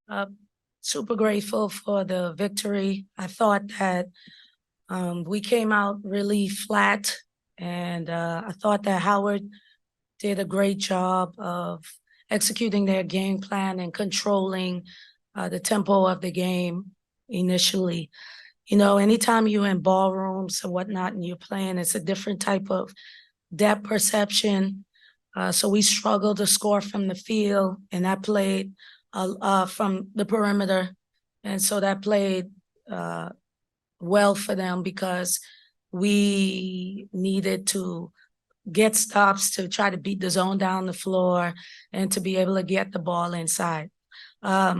Uh, Super grateful for the victory. I thought that we came out really flat, and I thought that Howard did a great job of executing their game plan and controlling the tempo of the game initially. You know, anytime you're in ballrooms and whatnot and you're playing, it's a different type of depth perception. So we struggled to score from the field, and I played from the perimeter. And so that played well for them because we needed to get stops to try to beat the zone down the floor and to be able to get the ball inside. I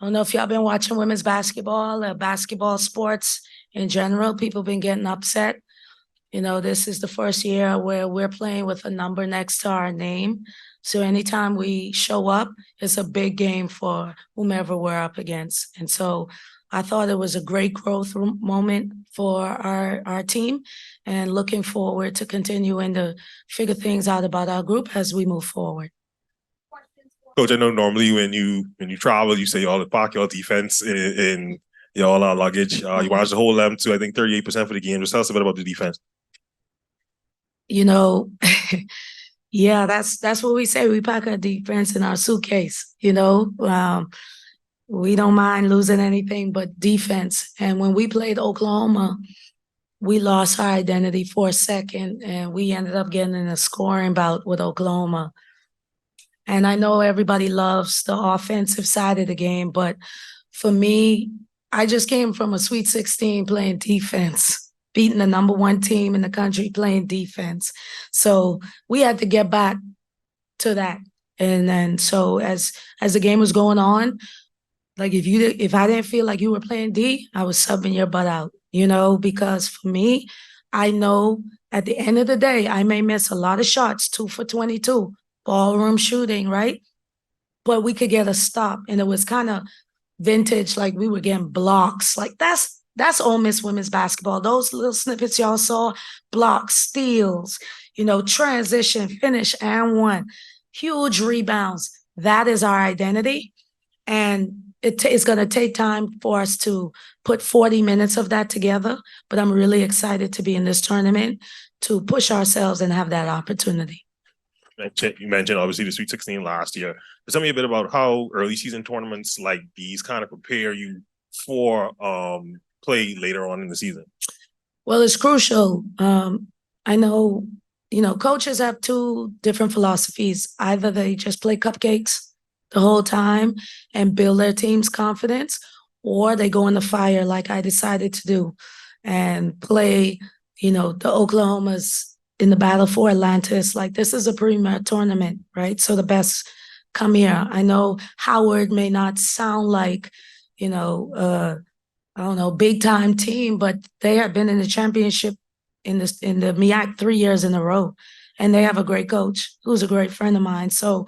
don't know if y'all been watching women's basketball or basketball sports in general. People been getting upset. You know, this is the first year where we're playing with a number next to our name. So anytime we show up, it's a big game for whomever we're up against. And so I thought it was a great growth moment for our team, and looking forward to continuing to figure things out about our group as we move forward. Coach, I know normally when you travel, you say all the pack your defense in all our luggage. You managed to hold them to, I think, 38% for the game. Just tell us a bit about the defense. You know, yeah, that's what we say. We pack our defense in our suitcase. You know, we don't mind losing anything but defense. And when we played Oklahoma, we lost our identity for a second, and we ended up getting in a scoring bout with Oklahoma. And I know everybody loves the offensive side of the game, but for me, I just came from a Sweet 16 playing defense, beating the number one team in the country playing defense. So we had to get back to that. And then so as the game was going on, like if I didn't feel like you were playing D, I was subbing your butt out, you know, because for me, I know at the end of the day, I may miss a lot of shots, 2 for 22, ballroom shooting, right? But we could get a stop, and it was kind of vintage, like we were getting blocks. Like that's Ole Miss women's basketball. Those little snippets y'all saw, blocks, steals, you know, transition, finish, and one. Huge rebounds. That is our identity. And it's going to take time for us to put 40 minutes of that together. But I'm really excited to be in this tournament to push ourselves and have that opportunity. You mentioned obviously the Sweet 16 last year. Tell me a bit about how early season tournaments like these kind of prepare you for play later on in the season. Well, it's crucial. I know, you know, coaches have two different philosophies. Either they just play cupcakes the whole time and build their team's confidence, or they go in the fire like I decided to do and play, you know, the Oklahomas in the battle for Atlantis. Like, this is a premier tournament, right? So the best come here. I know Howard may not sound like, you know, I don't know, big time team, but they have been in the championship in the MEAC 3 years in a row. And they have a great coach who's a great friend of mine. So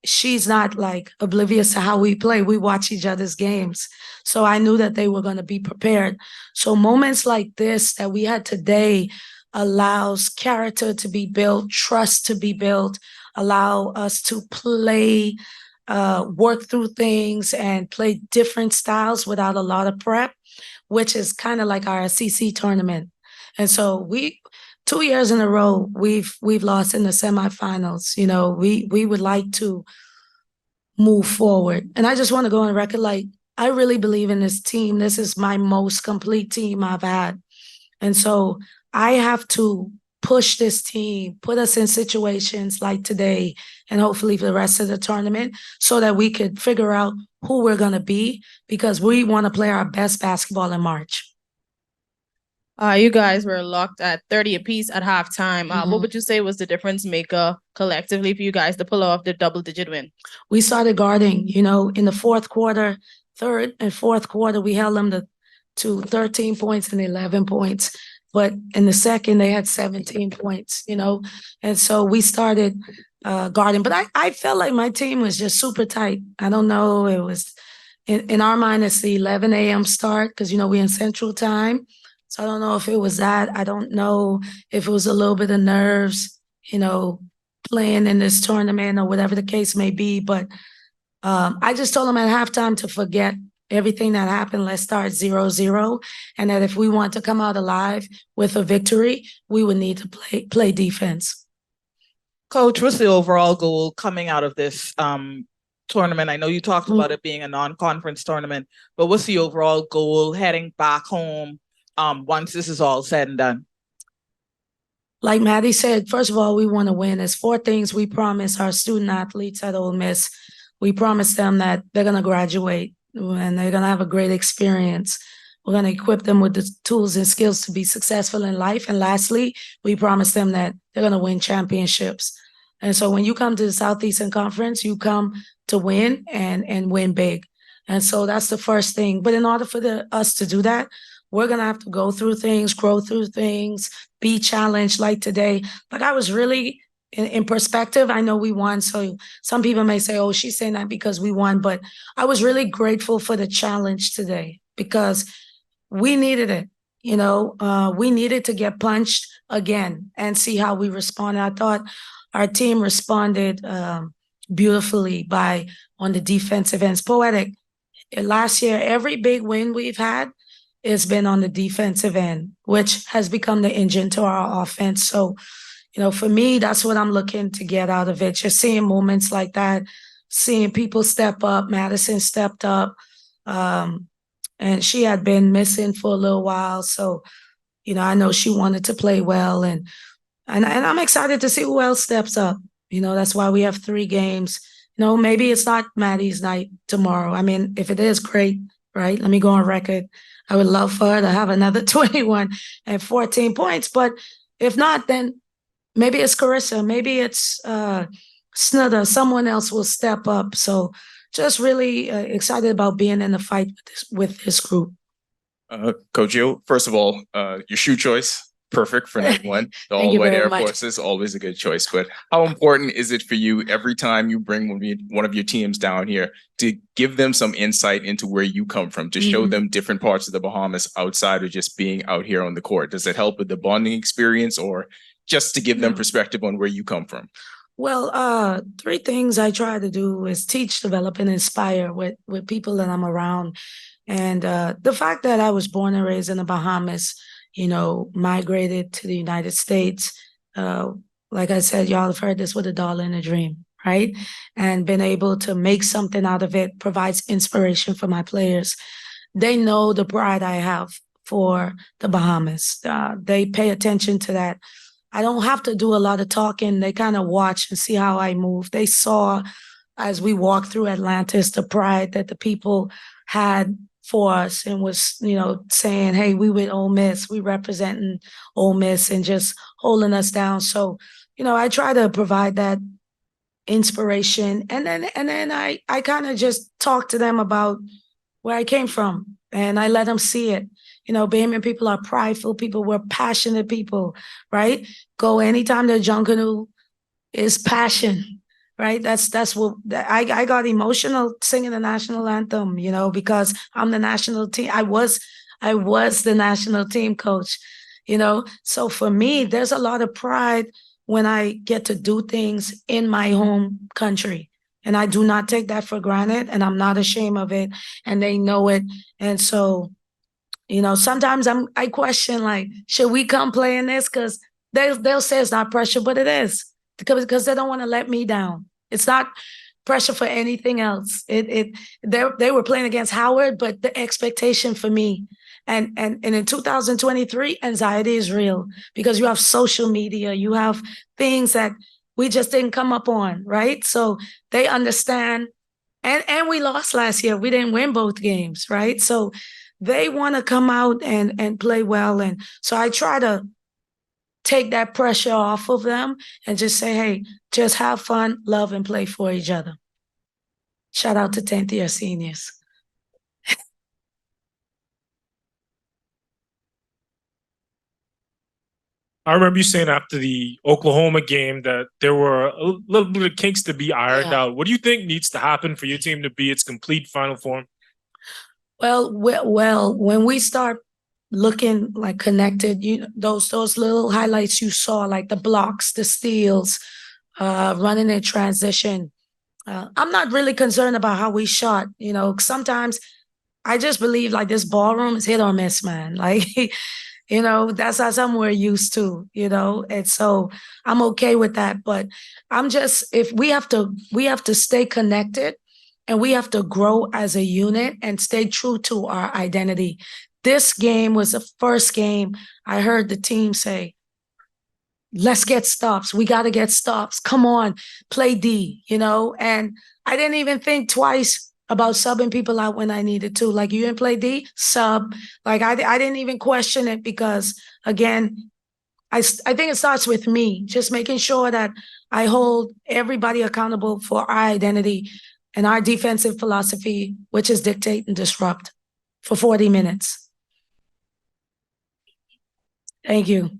she's not like oblivious to how we play. We watch each other's games. So I knew that they were going to be prepared. So moments like this that we had today allows character to be built, trust to be built, allow us to play, work through things and play different styles without a lot of prep, which is kind of like our SEC tournament. And so 2 years in a row, we've lost in the semifinals. You know, we would like to move forward. And I just want to go on record, like, I really believe in this team. This is my most complete team I've had. And so I have to push this team, put us in situations like today, and hopefully for the rest of the tournament, so that we could figure out who we're going to be, because we want to play our best basketball in March. You guys were locked at 30 apiece at halftime. What would you say was the difference maker collectively for you guys to pull off the double-digit win? We started guarding, you know, in the fourth quarter, third and fourth quarter, we held them to 13 points and 11 points. But in the second, they had 17 points, you know. And so we started guarding. But I felt like my team was just super tight. I don't know. It was, in our mind, it's the 11 a.m. start because, you know, we're in Central Time. So I don't know if it was that. I don't know if it was a little bit of nerves, you know, playing in this tournament or whatever the case may be. But I just told them at halftime to forget everything that happened. Let's start 0-0. And that if we want to come out alive with a victory, we would need to play defense. Coach, what's the overall goal coming out of this tournament? I know you talked about it being a non-conference tournament, but what's the overall goal heading back home once this is all said and done? Like Maddie said, first of all, we want to win. There's 4 things we promise our student athletes at Ole Miss. We promise them that they're going to graduate and they're going to have a great experience. We're going to equip them with the tools and skills to be successful in life. And lastly, we promise them that they're going to win championships. And so when you come to the Southeastern Conference, you come to win and win big. And so that's the first thing. But in order for us to do that, we're going to have to go through things, grow through things, be challenged like today. But I was really, in perspective, I know we won. So some people may say, oh, she's saying that because we won. But I was really grateful for the challenge today because we needed it. We needed to get punched again and see how we responded. I thought our team responded beautifully on the defensive ends. Poetic. Last year, every big win we've had has been on the defensive end, which has become the engine to our offense. So, for me, that's what I'm looking to get out of it. Just seeing moments like that, seeing people step up. Madison stepped up, and she had been missing for a little while. So, I know she wanted to play well, and I'm excited to see who else steps up. That's why we have 3 games. Maybe it's not Maddie's night tomorrow. I mean, if it is, great, right? Let me go on record. I would love for her to have another 21 and 14 points. But if not, then maybe it's Carissa. Maybe it's Snudder. Someone else will step up. So just really excited about being in the fight with this group. Coach Yo, first of all, your shoe choice, perfect for night 1. The all-white Air Forces, always a good choice. But how important is it for you every time you bring one of your teams down here to give them some insight into where you come from, to show them different parts of the Bahamas outside of just being out here on the court? Does it help with the bonding experience or just to give them perspective on where you come from? Well, 3 things I try to do is teach, develop, and inspire with people that I'm around. And the fact that I was born and raised in the Bahamas, migrated to the United States. Like I said, y'all have heard this with a dollar and a dream, right? And been able to make something out of it provides inspiration for my players. They know the pride I have for the Bahamas. They pay attention to that. I don't have to do a lot of talking. They kind of watch and see how I move. They saw as we walked through Atlantis, the pride that the people had for us and was, saying, hey, we with Ole Miss, we representing Ole Miss and just holding us down. So, I try to provide that inspiration. And then I kind of just talk to them about where I came from and I let them see it. Bahamian people are prideful people. We're passionate people, right? Go anytime the Junkanoo is passion. Right. That's what I got emotional singing the national anthem, because I'm the national team. I was the national team coach, So for me, there's a lot of pride when I get to do things in my home country. And I do not take that for granted. And I'm not ashamed of it. And they know it. And so, sometimes I question, like, should we come play in this? Because they'll say it's not pressure, but it is. Because they don't want to let me down. It's not pressure for anything else. They were playing against Howard, but the expectation for me, and in 2023, anxiety is real because you have social media, you have things that we just didn't come up on, right? So they understand, and we lost last year. We didn't win both games, right? So they want to come out and play well, and so I try to take that pressure off of them and just say, hey, just have fun, love, and play for each other. Shout out to 10th year seniors. I remember you saying after the Oklahoma game that there were a little bit of kinks to be ironed out. What do you think needs to happen for your team to be its complete final form? Well, when we start looking like connected, those little highlights you saw, like the blocks, the steals, running in transition, I'm not really concerned about how we shot. You know, sometimes I just believe like this ballroom is hit or miss, man. Like, you know, that's not something we're used to, you know, and so I'm okay with that. But I'm just, if we have to stay connected and we have to grow as a unit and stay true to our identity. This game was the first game I heard the team say, let's get stops. We got to get stops. Come on, play D, you know? And I didn't even think twice about subbing people out when I needed to. Like, you didn't play D, sub. Like, I didn't even question it because, again, I think it starts with me, just making sure that I hold everybody accountable for our identity and our defensive philosophy, which is dictate and disrupt for 40 minutes. Thank you.